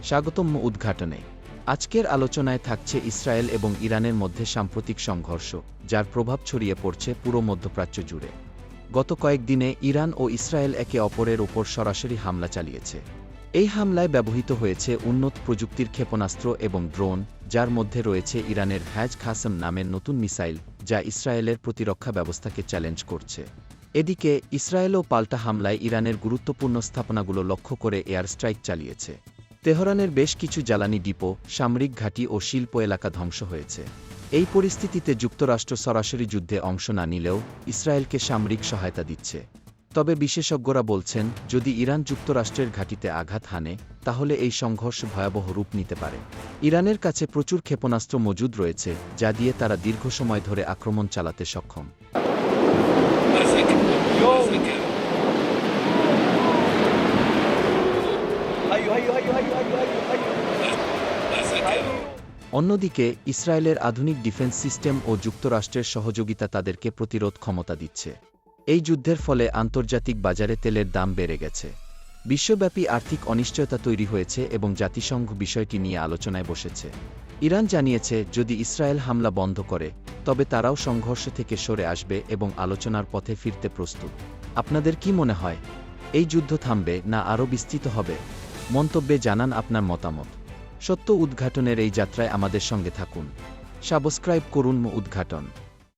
স্বাগতম উদ্ঘাটনে। আজকের আলোচনায় থাকছে ইসরায়েল এবং ইরানের মধ্যে সাম্প্রতিক সংঘর্ষ, যার প্রভাব ছড়িয়ে পড়ছে পুরো মধ্যপ্রাচ্য জুড়ে। গত কয়েকদিনে ইরান ও ইসরায়েল একে অপরের উপর সরাসরি হামলা চালিয়েছে। এই হামলায় ব্যবহৃত হয়েছে উন্নত প্রযুক্তির ক্ষেপণাস্ত্র এবং ড্রোন, যার মধ্যে রয়েছে ইরানের হ্যাজ খাসম নামের নতুন মিসাইল, যা ইসরায়েলের প্রতিরক্ষা ব্যবস্থাকে চ্যালেঞ্জ করছে। এদিকে ইসরায়েলও পাল্টা হামলায় ইরানের গুরুত্বপূর্ণ স্থাপনাগুলো লক্ষ্য করে এয়ার স্ট্রাইক চালিয়েছে। তেহরানের বেশ কিছু জ্বালানি ডিপো, সামরিক ঘাঁটি ও শিল্প এলাকা ধ্বংস হয়েছে। এই পরিস্থিতিতে যুক্তরাষ্ট্র সরাসরি যুদ্ধে অংশ না নিলেও ইসরায়েলকে সামরিক সহায়তা দিচ্ছে। তবে বিশেষজ্ঞরা বলছেন, যদি ইরান যুক্তরাষ্ট্রের ঘাঁটিতে আঘাত হানে, তাহলে এই সংঘর্ষ ভয়াবহ রূপ নিতে পারে। ইরানের কাছে প্রচুর ক্ষেপণাস্ত্র মজুদ রয়েছে, যা দিয়ে তারা দীর্ঘ সময় ধরে আক্রমণ চালাতে সক্ষম। অন্যদিকে ইসরায়েলের আধুনিক ডিফেন্স সিস্টেম ও যুক্তরাষ্ট্রের সহযোগিতা তাদেরকে প্রতিরোধ ক্ষমতা দিচ্ছে। এই যুদ্ধের ফলে আন্তর্জাতিক বাজারে তেলের দাম বেড়ে গেছে। বিশ্বব্যাপী আর্থিক অনিশ্চয়তা তৈরি হয়েছে এবং জাতিসংঘ বিষয়টি নিয়ে আলোচনায় বসেছে। ইরান জানিয়েছে, যদি ইসরায়েল হামলা বন্ধ করে, তবে তারাও সংঘর্ষ থেকে সরে আসবে এবং আলোচনার পথে ফিরতে প্রস্তুত। আপনাদের কি মনে হয়, এই যুদ্ধ থামবে না আরও বিস্তৃত হবে? মন্তব্যে জানান আপনার মতামত। সত্য উদ্ঘাটনের এই যাত্রায় আমাদের সঙ্গে থাকুন। সাবস্ক্রাইব করুন উদ্ঘাটন।